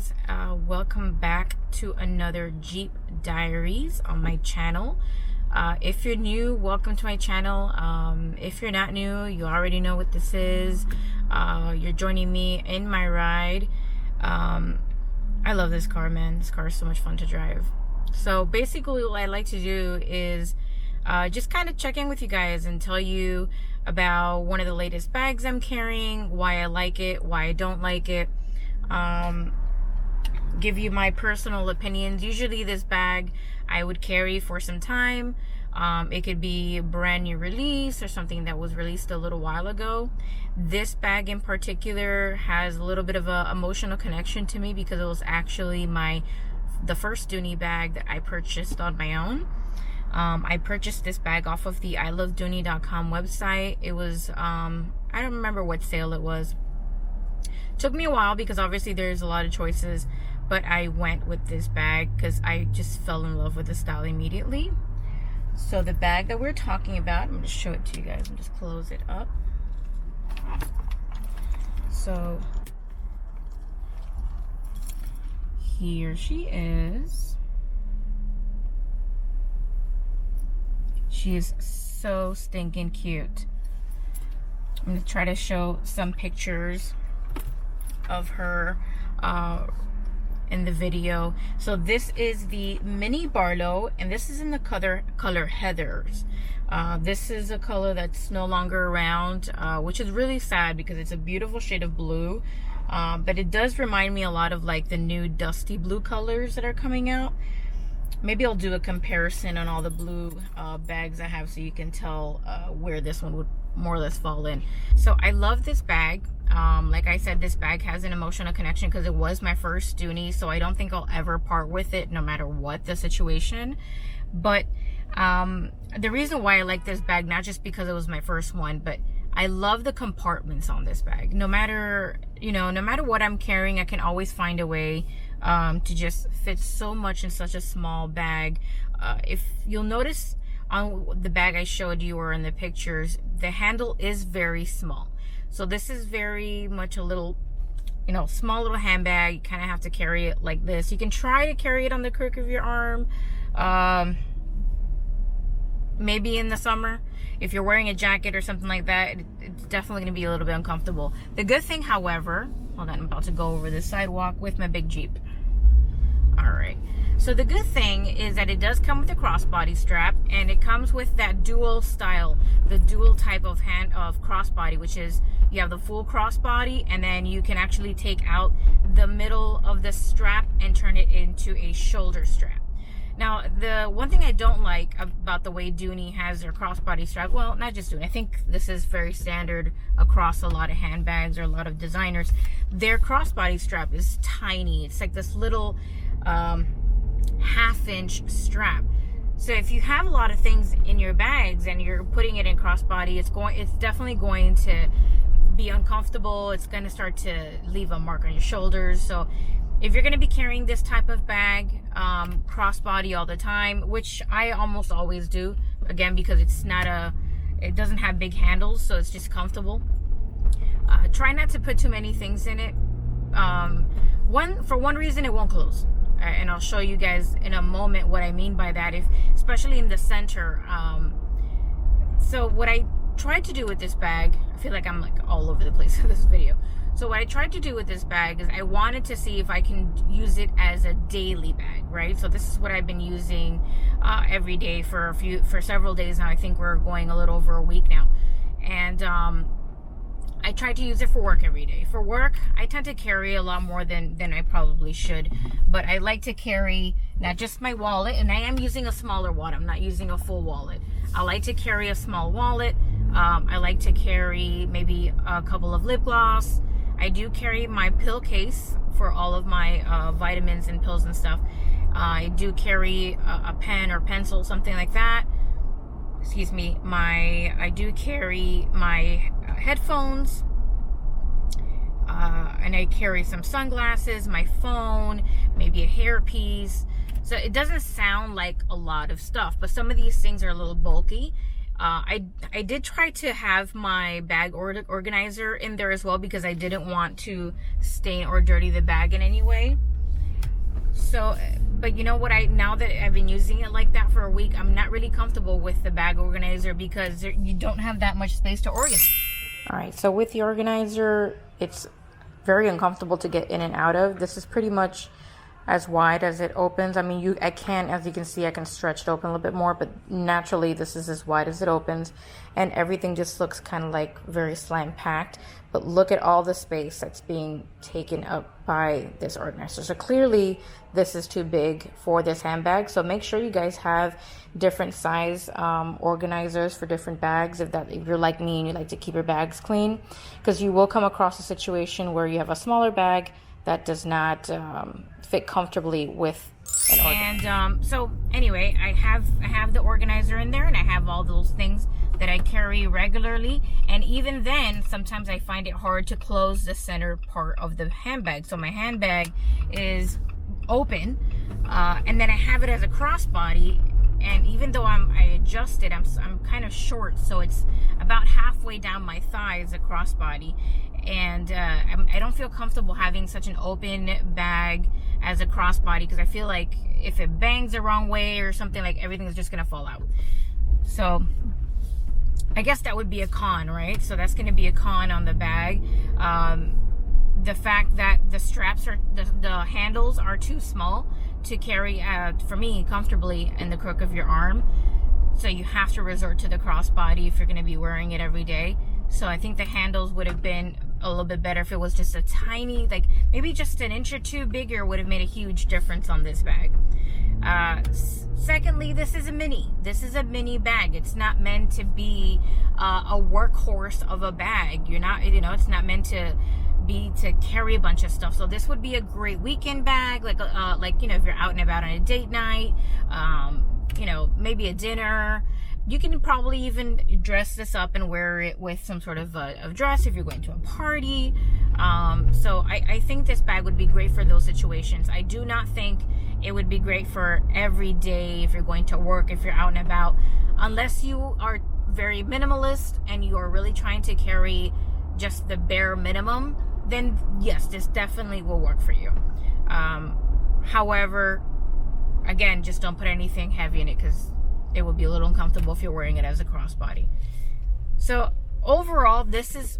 guys, welcome back to another Jeep Diaries on my channel. If you're new, welcome to my channel. If you're not new, you already know what this is. You're joining me in my ride. I love this car, man. This car is so much fun to drive. So basically what I like to do is just kind of check in with you guys and tell you about one of the latest bags I'm carrying, why I like it, why I don't like it. Give you my personal opinions. Usually this bag I would carry for some time. It could be a brand new release or something that was released a little while ago. This bag in particular has a little bit of a emotional connection to me because it was actually the first Dooney bag that I purchased on my own. I purchased this bag off of the ilovedooney.com website. It was I don't remember what sale it was. Took me a while because obviously there's a lot of choices, but I went with this bag because I just fell in love with the style immediately. So the bag that we're talking about, I'm going to show it to you guys and just close it up. So here she is. She is so stinking cute. I'm going to try to show some pictures of her in the video. So this is the mini Barlow, and this is in the color Heathers. This is a color that's no longer around, which is really sad because it's a beautiful shade of blue, but it does remind me a lot of like the new dusty blue colors that are coming out. Maybe I'll do a comparison on all the blue bags I have so you can tell where this one would more or less fall in. So I love this bag. Like I said, this bag has an emotional connection because it was my first Dooney, so I don't think I'll ever part with it no matter what the situation. But the reason why I like this bag, not just because it was my first one, but I love the compartments on this bag. No matter what I'm carrying, I can always find a way to just fit so much in such a small bag. If you'll notice on the bag I showed you or in the pictures, the handle is very small. So this is very much a little, small little handbag. You kind of have to carry it like this. You can try to carry it on the crook of your arm. Maybe in the summer, if you're wearing a jacket or something like that, it's definitely going to be a little bit uncomfortable. The good thing, however, hold on, I'm about to go over the sidewalk with my big Jeep. All right. So the good thing is that it does come with a crossbody strap, and it comes with that dual style, the dual type of crossbody, which is you have the full crossbody, and then you can actually take out the middle of the strap and turn it into a shoulder strap. Now, the one thing I don't like about the way Dooney has their crossbody strap, well, not just Dooney, I think this is very standard across a lot of handbags or a lot of designers. Their crossbody strap is tiny. It's like this little half-inch strap. So if you have a lot of things in your bags and you're putting it in crossbody, it's definitely going to be uncomfortable. It's going to start to leave a mark on your shoulders. So if you're going to be carrying this type of bag, crossbody all the time, which I almost always do, again, because it doesn't have big handles, so it's just comfortable. Try not to put too many things in it. For one reason, it won't close. And I'll show you guys in a moment what I mean by that, especially in the center. So what I tried to do with this bag, I feel like I'm like all over the place in this video. So what I tried to do with this bag is I wanted to see if I can use it as a daily bag, right? So this is what I've been using every day for several days now. I think we're going a little over a week now. And I try to use it for work every day. For work, I tend to carry a lot more than I probably should. But I like to carry not just my wallet, and I am using a smaller wallet. I'm not using a full wallet. I like to carry a small wallet. I like to carry maybe a couple of lip gloss. I do carry my pill case for all of my vitamins and pills and stuff. I do carry a pen or pencil, something like that. Excuse me. I do carry my headphones, and I carry some sunglasses, my phone, maybe a hairpiece. So it doesn't sound like a lot of stuff, but some of these things are a little bulky. I did try to have my bag organizer in there as well because I didn't want to stain or dirty the bag in any way. So, but you know what, now that I've been using it like that for a week, I'm not really comfortable with the bag organizer because you don't have that much space to organize. All right, so with the organizer, it's very uncomfortable to get in and out of. This is pretty much as wide as it opens. I mean, as you can see, I can stretch it open a little bit more, but naturally this is as wide as it opens, and everything just looks kind of like very slam packed. But look at all the space that's being taken up by this organizer. So clearly this is too big for this handbag. So make sure you guys have different size organizers for different bags if you're like me and you like to keep your bags clean, because you will come across a situation where you have a smaller bag that does not fit comfortably with an organizer. And so anyway, I have the organizer in there, and I have all those things that I carry regularly. And even then, sometimes I find it hard to close the center part of the handbag. So my handbag is open, and then I have it as a crossbody. And even though I adjust it, I'm kind of short, so it's about halfway down my thighs, a crossbody. And I don't feel comfortable having such an open bag as a crossbody, because I feel like if it bangs the wrong way or something, like everything is just gonna fall out. So I guess that would be a con, right? So that's gonna be a con on the bag. The fact that the straps the handles are too small to carry for me comfortably in the crook of your arm, so you have to resort to the crossbody if you're going to be wearing it every day. So I think the handles would have been a little bit better if it was just a tiny, like maybe just an inch or two bigger, would have made a huge difference on this bag. Secondly, this is a mini bag. It's not meant to be a workhorse of a bag. It's not meant to carry a bunch of stuff. So this would be a great weekend bag, like if you're out and about on a date night, maybe a dinner. You can probably even dress this up and wear it with some sort of dress if you're going to a party. So I think this bag would be great for those situations. I do not think it would be great for every day if you're going to work, if you're out and about, unless you are very minimalist and you are really trying to carry just the bare minimum. Then yes, this definitely will work for you. However, again, just don't put anything heavy in it, because it will be a little uncomfortable if you're wearing it as a crossbody. So overall, this is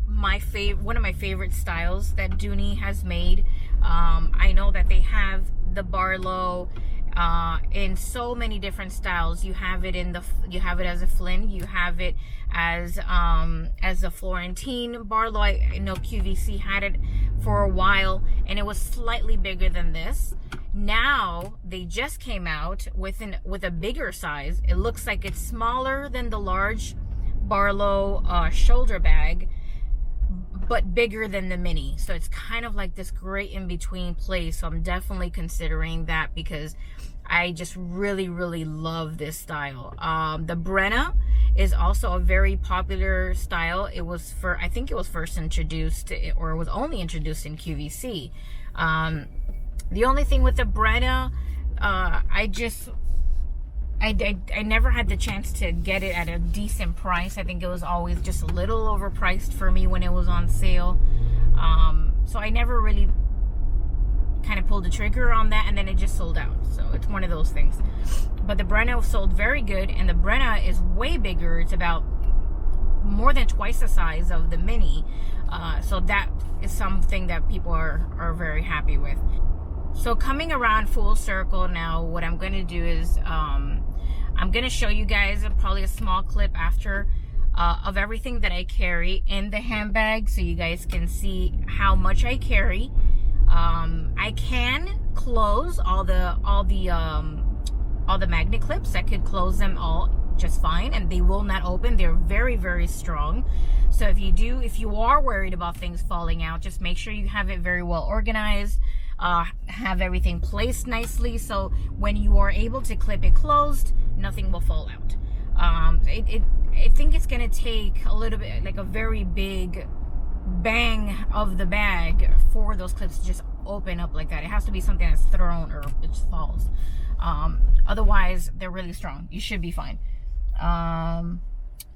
one of my favorite styles that Dooney has made. I know that they have the Barlow in so many different styles. You have it as a Flynn, you have it as a Florentine Barlow. I know QVC had it for a while, and it was slightly bigger than this. Now they just came out with a bigger size. It looks like it's smaller than the large Barlow shoulder bag, but bigger than the mini. So it's kind of like this great in-between place. So I'm definitely considering that, because I just really, really love this style. The Brenna is also a very popular style. I think it was first introduced, or it was only introduced in QVC. The only thing with the Brenna, I never had the chance to get it at a decent price. I think it was always just a little overpriced for me when it was on sale. So I never really kind of pulled the trigger on that, and then it just sold out. So it's one of those things. But the Brenna sold very good, and the Brenna is way bigger. It's about more than twice the size of the mini. So that is something that people are very happy with. So coming around full circle now, what I'm going to do is I'm going to show you guys probably a small clip after of everything that I carry in the handbag, so you guys can see how much I carry. I can close all the magnet clips. I could close them all just fine, and they will not open. They're very, very strong. So if you are worried about things falling out, just make sure you have it very well organized. Have everything placed nicely, so when you are able to clip it closed, nothing will fall out. I think it's gonna take a little bit, like a very big bang of the bag for those clips to just open up like that. It has to be something that's thrown or it just falls. Otherwise, they're really strong. You should be fine.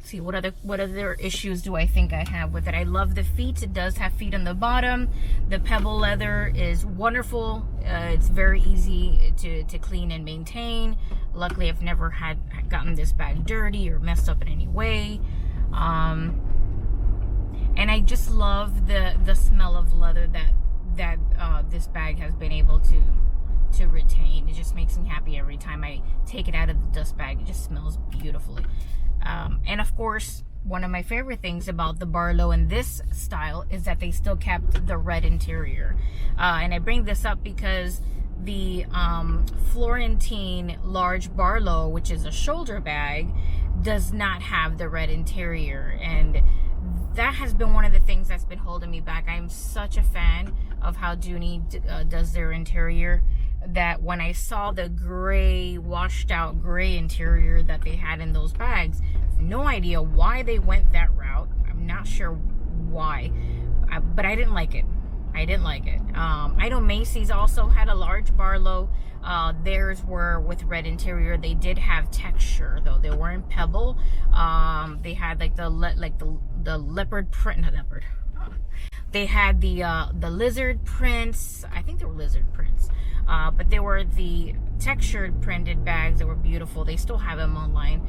see, what other issues do I think I have with it? I love the feet. It does have feet on the bottom. The pebble leather is wonderful. It's very easy to clean and maintain. Luckily, I've never gotten this bag dirty or messed up in any way. And I just love the smell of leather that this bag has been able to retain. It just makes me happy every time I take it out of the dust bag. It just smells beautifully. And of course, one of my favorite things about the Barlow in this style is that they still kept the red interior. And I bring this up because the Florentine large Barlow, which is a shoulder bag, does not have the red interior. And that has been one of the things that's been holding me back. I'm such a fan of how Dooney does their interior, that when I saw the gray, washed out gray interior that they had in those bags, no idea why they went that route. I'm not sure why, but I didn't like it. I didn't like it. I know Macy's also had a large Barlow. Theirs were with red interior. They did have texture though. They weren't pebble. They had like the leopard print, not leopard. They had the lizard prints. I think they were lizard prints. But they were the textured printed bags that were beautiful. They still have them online.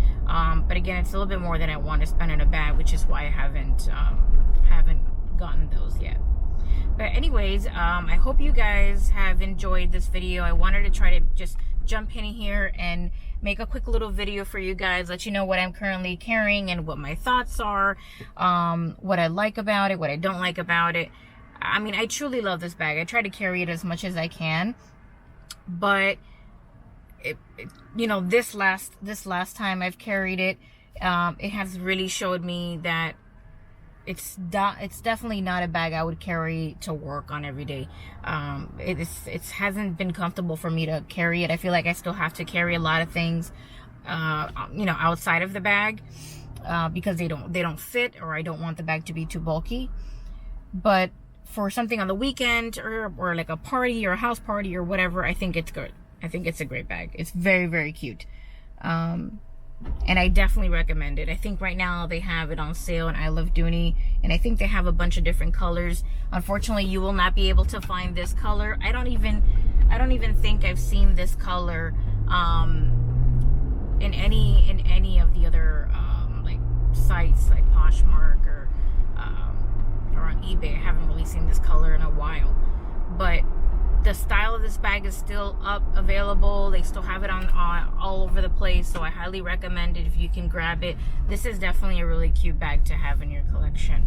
But again, it's a little bit more than I want to spend on a bag, which is why I haven't gotten those yet. But anyways, I hope you guys have enjoyed this video. I wanted to try to just jump in here and make a quick little video for you guys, let you know what I'm currently carrying and what my thoughts are, what I like about it, what I don't like about it. I mean, I truly love this bag. I try to carry it as much as I can, but you know, this last time I've carried it, it has really showed me that it's definitely not a bag I would carry to work on every day. It hasn't been comfortable for me to carry it. I feel like I still have to carry a lot of things, you know, outside of the bag, because they don't fit, or I don't want the bag to be too bulky. But for something on the weekend, or like a party or a house party or whatever, I think it's good. I think it's a great bag. It's very, very cute. And I definitely recommend it. I think right now they have it on sale, and I love Dooney, and I think they have a bunch of different colors. Unfortunately, you will not be able to find this color. I don't even think I've seen this color in any of the other like sites like Poshmark or on eBay. I haven't really seen this color in a while, but the style of this bag is still available. They still have it on all over the place, so I highly recommend it if you can grab it. This is definitely a really cute bag to have in your collection.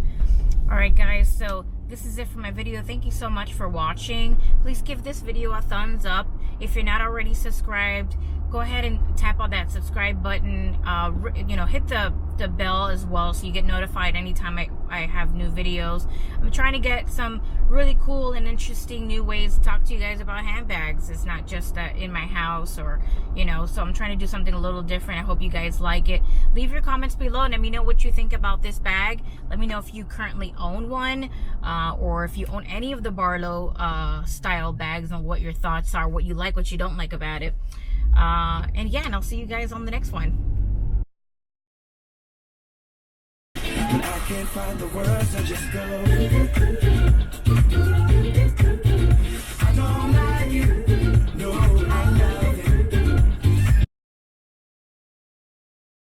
All right, guys, so this is it for my video. Thank you so much for watching. Please give this video a thumbs up. If you're not already subscribed, go ahead and tap on that subscribe button. You know, hit the bell as well, so you get notified anytime I have new videos. I'm trying to get some really cool and interesting new ways to talk to you guys about handbags. It's not just in my house, or, you know, so I'm trying to do something a little different. I hope you guys like it. Leave your comments below and let me know what you think about this bag. Let me know if you currently own one, or if you own any of the Barlow style bags, and what your thoughts are, what you like, what you don't like about it. And yeah, and I'll see you guys on the next one. And I can't find the words, I just go. I don't like you.